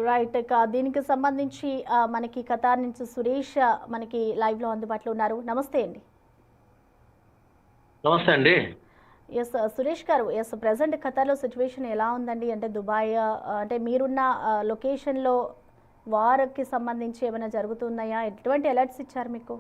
Right. ఇక దీనికి సంబంధించి మనకి ఖతార్ నుంచి సురేష్ మనకి లైవ్‌లో అందుబాటులో ఉన్నారు. నమస్తే అండి. నమస్తే అండి. సురేష్ గారు. ప్రెజెంట్ ఖతార్‌లో సిట్యుయేషన్ ఎలా ఉందండి? అంటే దుబాయ్ అంటే మీరున్న లొకేషన్‌లో వార్‌కి సంబంధించి ఏమైనా జరుగుతున్నాయా? ఎటువంటి అలర్ట్స్ ఇచ్చారు మీకు?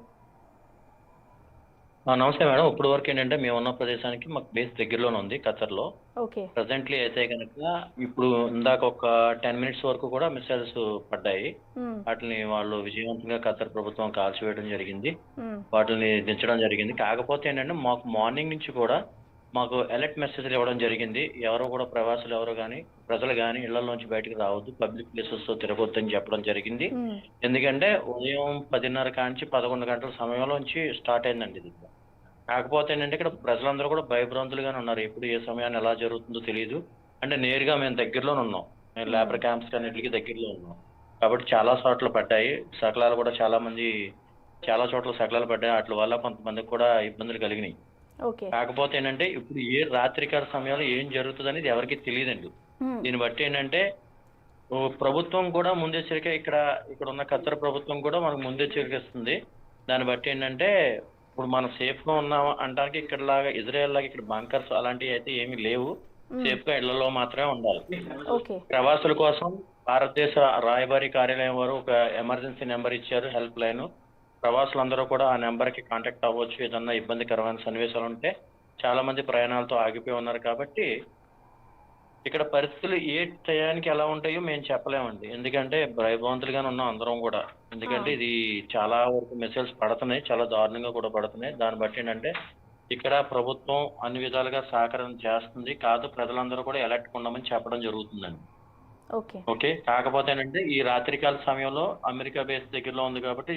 నమస్తే మేడం. ఇప్పటి వరకు ఏంటంటే మేమున్న ప్రదేశానికి మాకు బేస్ దగ్గరలోనే ఉంది ఖతర్‌లో. ఓకే. ప్రెజెంట్‌లీ అయితే గనక ఇప్పుడు ఇందాక ఒక 10 మినిట్స్ వరకు కూడా మిసైల్స్ పడ్డాయి. హ్మ్. వాటిని వాళ్ళు విజయవంతంగా ఖతర్ ప్రభుత్వం కాల్చివేయడం జరిగింది. హ్మ్. వాటిని దించడం జరిగింది. కాకపోతే ఏంటంటే మాకు మార్నింగ్ నుంచి కూడా మాకు అలర్ట్ మెసేజ్‌లు ఇవ్వడం జరిగింది. ఎవరు కూడా ప్రవాసులు ఎవరు గాని, ప్రజలు గాని ఇళ్లలోంచి బయటకు రావద్దు. పబ్లిక్ ప్లేసెస్‌లో తిరగొద్దని చెప్పడం జరిగింది. హ్మ్. ఎందుకంటే ఉదయం 10:30 కాంచి 11 గంటల సమయంలోంచి స్టార్ట్ అయిందండి ఇది. కాకపోతే ఏంటంటే ఇక్కడ ప్రజలందరూ కూడా భయభ్రాంతులుగానే ఉన్నారు. ఎప్పుడు ఏ సమయాన్ని ఎలా జరుగుతుందో తెలీదు. అంటే నేరుగా మేము దగ్గరలోనే ఉన్నాం. మేము హ్మ్. లేబర్ క్యాంప్స్ అన్నిటికి దగ్గరలో ఉన్నాం. కాబట్టి చాలా చోట్ల పడ్డాయి. శకలాలు కూడా చాలా చోట్ల శకలాలు పడ్డాయి. ఆటిల వల్ల కొంతమందికి కూడా ఇబ్బందులు కలిగినాయి. ఓకే. కాకపోతే ఏంటంటే ఇప్పుడు ఏ రాత్రికాల సమయంలో ఏం జరుగుతుందనేది ఎవరికీ తెలీదండి. హ్మ్. దీన్ని బట్టి ఏంటంటే ప్రభుత్వం కూడా ముందెచ్చరిక ఇక్కడ ఉన్న ఖత్తర్ ప్రభుత్వం కూడా మనకు ముందెచ్చరిక ఇస్తుంది. దాన్ని బట్టి ఏంటంటే ఇప్పుడు మనం సేఫ్ గా ఉన్నాం అంటానికి ఇక్కడలాగా ఇజ్రాయెల్ లాగా ఇక్కడ బంకర్స్ అలాంటివి అయితే ఏమీ లేవు. హ్మ్. సేఫ్ గా ఇళ్లలో మాత్రమే ఉండాలి. ఓకే. ప్రవాసుల కోసం భారతదేశ రాయబారి కార్యాలయం వారు ఒక ఎమర్జెన్సీ నెంబర్ ఇచ్చారు, హెల్ప్ లైన్. ప్రవాసులందరూ కూడా ఆ నెంబర్ కి కాంటాక్ట్ అవ్వచ్చు. ఏదన్నా ఇబ్బందికరమైన సన్నివేశాలు ఉంటే. చాలా మంది ప్రయాణాలతో ఆగిపోయి ఉన్నారు కాబట్టి ఇక్కడ పరిస్థితులు ఏ టయానికి ఎలా ఉంటాయో మేము చెప్పలేమండి. ఎందుకంటే భయభ్రాంతులుగానే ఉన్నాం అందరం కూడా. ఆ! ఎందుకంటే ఇది చాలా వరకు మిసైల్స్ పడుతున్నాయి. చాలా దారుణంగా కూడా పడుతున్నాయి. దాన్ని బట్టి ఏంటంటే ఇక్కడ ప్రభుత్వం అన్ని విధాలుగా సహకారం చేస్తుంది. ప్రజలందరూ కూడా అలర్ట్‌గా ఉండమని చెప్పడం జరుగుతుందండి. ఓకే. ఓకే. కాకపోతే ఏంటంటే ఈ రాత్రికాల సమయంలో అమెరికా బేస్ దగ్గరలో ఉంది కాబట్టి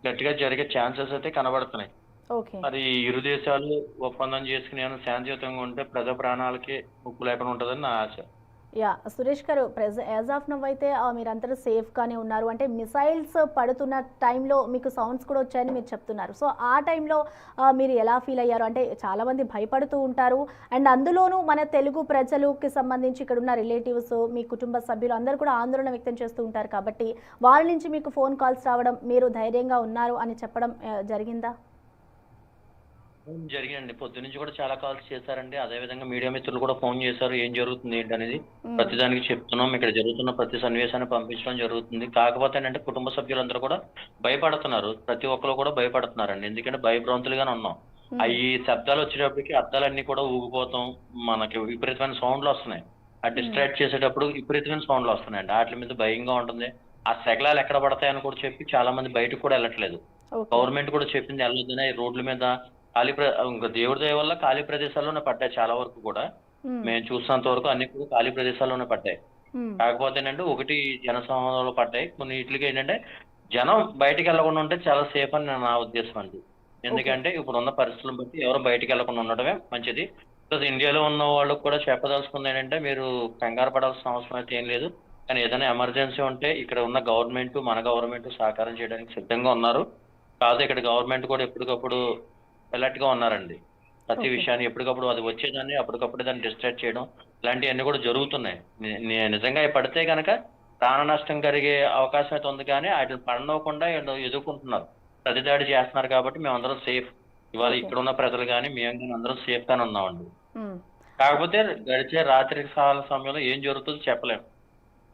గట్టిగా జరిగే ఛాన్సెస్ అయితే కనబడుతున్నాయి. ఓకే. మరి ఇరు దేశాలు ఒప్పందం చేసుకుని ఏమైనా శాంతియుతంగా ఉంటే ప్రజా ప్రాణాలకి ముప్పు లేకుండా ఉంటదని నా ఆశ. సురేష్ గారు, యాజ్ ఆఫ్ నౌ అయితే మీరందరూ సేఫ్‌గానే ఉన్నారు. అంటే మిసైల్స్ పడుతున్న టైంలో మీకు సౌండ్స్ కూడా వచ్చాయని మీరు చెప్తున్నారు. సో, ఆ టైంలో మీరు ఎలా ఫీల్ అయ్యారు? అంటే చాలామంది భయపడుతూ ఉంటారు. అండ్ అందులోనూ మన తెలుగు ప్రజలుకి సంబంధించి ఇక్కడున్న రిలేటివ్స్, మీ కుటుంబ సభ్యులు అందరూ కూడా ఆందోళన వ్యక్తం చేస్తూ ఉంటారు కాబట్టి, వాళ్ళ నుంచి మీకు ఫోన్ కాల్స్ రావడం, మీరు ధైర్యంగా ఉన్నారు అని చెప్పడం జరిగిందా? జరిగినండి. పొద్దున్నుంచి కూడా చాలా కాల్స్ చేశారండి. అదే విధంగా మీడియా మిత్రులు కూడా ఫోన్ చేశారు. ఏం జరుగుతుంది ఏంటనేది. హ్మ్. ప్రతిదానికి చెప్తున్నాం. ఇక్కడ జరుగుతున్న ప్రతి సన్నివేశాన్ని పంపించడం జరుగుతుంది. కాకపోతే ఏంటంటే కుటుంబ సభ్యులందరూ కూడా భయపడుతున్నారు. ప్రతి ఒక్కరు కూడా భయపడుతున్నారండి. ఎందుకంటే భయభ్రాంతులుగానే ఉన్నాం. హ్మ్. ఈ శబ్దాలు వచ్చేటప్పటికి అద్దాలన్నీ కూడా ఊగిపోతాం. మనకి విపరీతమైన సౌండ్లు వస్తున్నాయి. హ్మ్. డిస్ట్రాక్ట్ చేసేటప్పుడు విపరీతమైన సౌండ్లు వస్తున్నాయండి. ఆటిల మీద భయంగా ఉంటుంది. ఆ శకలాలు ఎక్కడ పడతాయని కూడా చెప్పి చాలా మంది బయటకు కూడా వెళ్ళట్లేదు. ఓకే. గవర్నమెంట్ కూడా చెప్పింది వెళ్ళొద్దని. రోడ్ల మీద ఇంక దేవుడి దయ వల్ల ఖాళీ ప్రదేశాల్లోనే పడ్డాయి చాలా వరకు కూడా. హ్మ్. మేము చూసినంత వరకు అన్ని కూడా ఖాళీ ప్రదేశాల్లోనే పడ్డాయి. హ్మ్. కాకపోతే ఏంటంటే ఒకటి జనసమూహాలు పడ్డాయి. కొన్నిట్లికి ఏంటంటే జనం బయటికి వెళ్ళకుండా ఉంటే చాలా సేఫ్ అని నా ఉద్దేశం అండి. ఓకే. ఎందుకంటే ఇప్పుడున్న పరిస్థితులను బట్టి ఎవరు బయటికి వెళ్ళకుండా ఉండడమే మంచిది. ప్లస్ ఇండియాలో ఉన్న వాళ్ళకి కూడా చెప్పదలుచుకుంది ఏంటంటే మీరు కంగారు పడాల్సిన అవసరం అయితే ఏం లేదు. కానీ ఏదైనా ఎమర్జెన్సీ ఉంటే ఇక్కడ ఉన్న మన గవర్నమెంట్ సహకారం చేయడానికి సిద్ధంగా ఉన్నారు. ఇక్కడ గవర్నమెంట్ కూడా ఎప్పటికప్పుడు అలర్ట్ గా ఉన్నారండి. ప్రతి ఓకే. విషయాన్ని ఎప్పటికప్పుడు అది వచ్చేదాన్ని అప్పటికప్పుడు దాన్ని డిస్ట్రాక్ట్ చేయడం ఇలాంటివన్నీ కూడా జరుగుతున్నాయి. నిజంగా అవి పడితే గనక ప్రాణ నష్టం కలిగే అవకాశం అయితే ఉంది కానీ వాటిని పడనివ్వకుండా వీళ్ళు ఎదుర్కొంటున్నారు. ప్రతిదాడి చేస్తున్నారు కాబట్టి మేమందరం సేఫ్. ఇవాళ ఓకే. ఇక్కడున్న ప్రజలు గాని, మేము గాని అందరం సేఫ్ గానే ఉన్నామండి. హ్మ్. కాకపోతే గడిచే రాత్రి కాల సమయంలో ఏం జరుగుతుందో చెప్పలేం.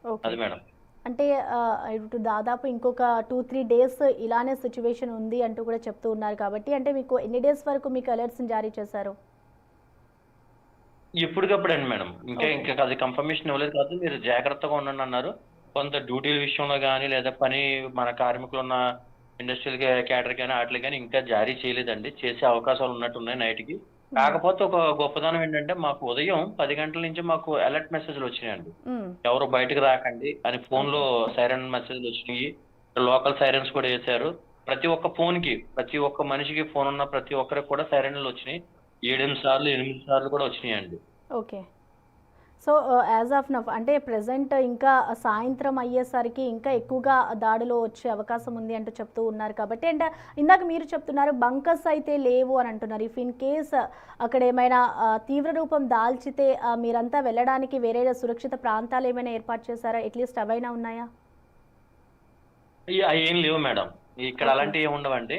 ఓకే. అది మేడం. అంటే ఇటు దాదాపు ఇంకొక 2, 3 డేస్ ఇలానే సిట్యుయేషన్ ఉంది అంటూ కూడా చెప్తూ ఉన్నారు కాబట్టి, అంటే మీకు ఎన్ని డేస్ వరకు మీకు అలర్ట్స్‌ని జారీ చేశారు? ఎప్పటికప్పుడండి మేడం. ఓకే. ఇంకా అది కన్ఫర్మేషన్ ఇవ్వలేదు కాబట్టి మీరు జాగ్రత్తగా ఉండండన్నారు. కొంత డ్యూటీల విషయంలో గాని, లేదా మన కార్మికులున్న ఇండస్ట్రియల్ క్యాడర్ గాని, ఆటిలకి గాని ఇంకా జారీ చేయలేదండి. చేసే అవకాశాలు ఉన్నట్టున్నాయి నైట్‌కి. హ్మ్. కాకపోతే ఒక గొప్పదనం ఏంటంటే, మాకు ఉదయం 10 గంటల నుంచి మాకు అలర్ట్ మెసేజ్‌లు వచ్చినాయండి. హ్మ్. ఎవరు బయటకి రాకండి అని ఫోన్‌లో ఓకే. సైరన్ మెసేజ్‌లు వచ్చినియి. లోకల్ సైరన్స్ కూడా యేశారు. ప్రతి ఒక్క మనిషికి ఫోన్ ఉన్న ప్రతి ఒక్కరికి కూడా సైరన్‌లు వచ్చినియి. 7, 8 సార్లు కూడా వచ్చినియండి. Okay. So as of now అంటే ప్రెసెంట్ ఇంకా సాయంత్రం అయ్యేసరికి ఇంకా ఎక్కువగా దాడులు వచ్చే అవకాశం ఉంది అంటూ చెప్తూ ఉన్నారు కాబట్టి అంటే ఇందాక మీరు చెప్తున్నారు బంకర్స్ అయితే లేవు అని అంటున్నారు. ఇఫ్ ఇన్ కేస్ అక్కడ ఏమైనా తీవ్ర రూపం దాల్చితే మీరంతా వెళ్ళడానికి వేరే సురక్షిత ప్రాంతాలు ఏమైనా ఏర్పాటు చేశారా? అట్లీస్ట్ అవైనా ఉన్నాయా? అవి ఏం లేవు మేడం. ఇక్కడ ఓకే. అలాంటివి ఏమి ఉండవండి.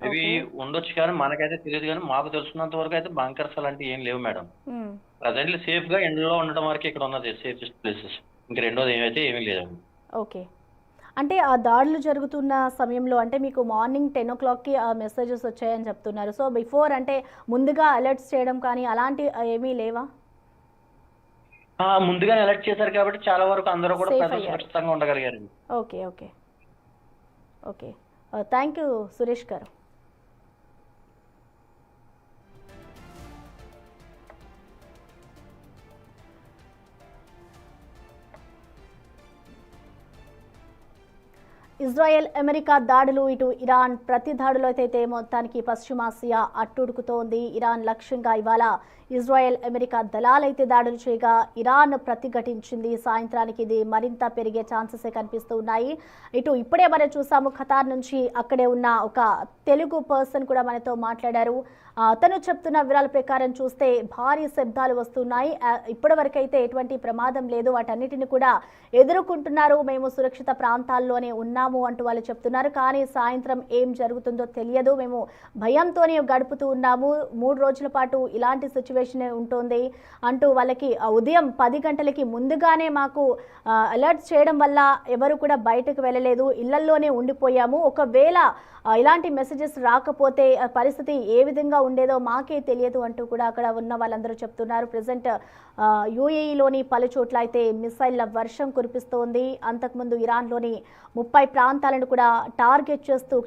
ఇవి ఓకే. ఉండొచ్చు కానీ మనకైతే తెలియదు, కానీ మాకు తెలుసున్నంత వరకు అయితే బంకర్స్ అలాంటివి ఏం లేవు మేడం. మ్మ్. ప్రజెంట్లీ సేఫ్ గా ఎండలో ఉండడం వరకు ఇక్కడ ఉన్నది సేఫెస్ట్ ప్లేసెస్. ఇంక రెండోది ఏమైతే ఏమీ లేదండి. ఓకే. అంటే ఆ దాడులు జరుగుతున్న సమయంలో అంటే మీకు మార్నింగ్ 10 o'clockకి మెసేజెస్ వచ్చాయని చెప్తున్నారు. సో బిఫోర్ అంటే ముందుగా అలర్ట్స్ చేయడం కానీ అలాంటి ఏమీ లేవా? ముందుగానే అలర్ట్ చేశారు కాబట్టి చాలా వరకు అందరూ కూడా సేఫ్ ప్రజలు అయ్యారు. సురక్షితంగా ఉండగలిగారండి. Okay. Okay. Okay. Thank you Suresh గారు. ఇజ్రాయెల్ అమెరికా దాడులు, ఇటు ఇరాన్ ప్రతి దాడులు అయితే మొత్తానికి పశ్చిమాసియా అట్టుడుకుతోంది. ఇరాన్ లక్ష్యంగా ఇవాళ ఇజ్రాయెల్ అమెరికా దళాలైతే దాడులు చేయగా ఇరాన్ ప్రతిఘటించింది. సాయంత్రానికి ఇది మరింత పెరిగే ఛాన్సెస్ కనిపిస్తూ ఉన్నాయి. ఇటు ఇప్పుడే మనం చూసాము ఖతార్ నుంచి అక్కడే ఉన్న ఒక తెలుగు పర్సన్ కూడా మనతో మాట్లాడారు. అతను చెప్తున్న వివరాల ప్రకారం చూస్తే భారీ శబ్దాలు వస్తున్నాయి. ఇప్పటి వరకైతే ఎటువంటి ప్రమాదం లేదు, వాటన్నిటిని కూడా ఎదుర్కొంటున్నారు, మేము సురక్షిత ప్రాంతాల్లోనే ఉన్నాము అంటూ వాళ్ళు చెప్తున్నారు. కానీ సాయంత్రం ఏం జరుగుతుందో తెలియదు, మేము భయంతోనే గడుపుతూ ఉన్నాము, 3 రోజుల పాటు ఇలాంటి సిచ్యువేషన్ ఉంటుంది అంటూ వాళ్ళకి ఉదయం 10 గంటలకి ముందుగానే మాకు అలర్ట్ చేయడం వల్ల ఎవరు కూడా బయటకు వెళ్ళలేదు, ఇళ్లల్లోనే ఉండిపోయాము. ఒకవేళ ఇలాంటి మెసేజెస్ రాకపోతే పరిస్థితి ఏ విధంగా ఉండేదో మాకే తెలియదు అంటూ కూడా అక్కడ ఉన్న వాళ్ళందరూ చెప్తున్నారు. ప్రజెంట్ యూఏఈలోని పలు చోట్ల అయితే మిసైళ్ల వర్షం కురిపిస్తోంది. అంతకుముందు ఇరాన్లోని 30 ప్రాంతాలను కూడా టార్గెట్ చేస్తూ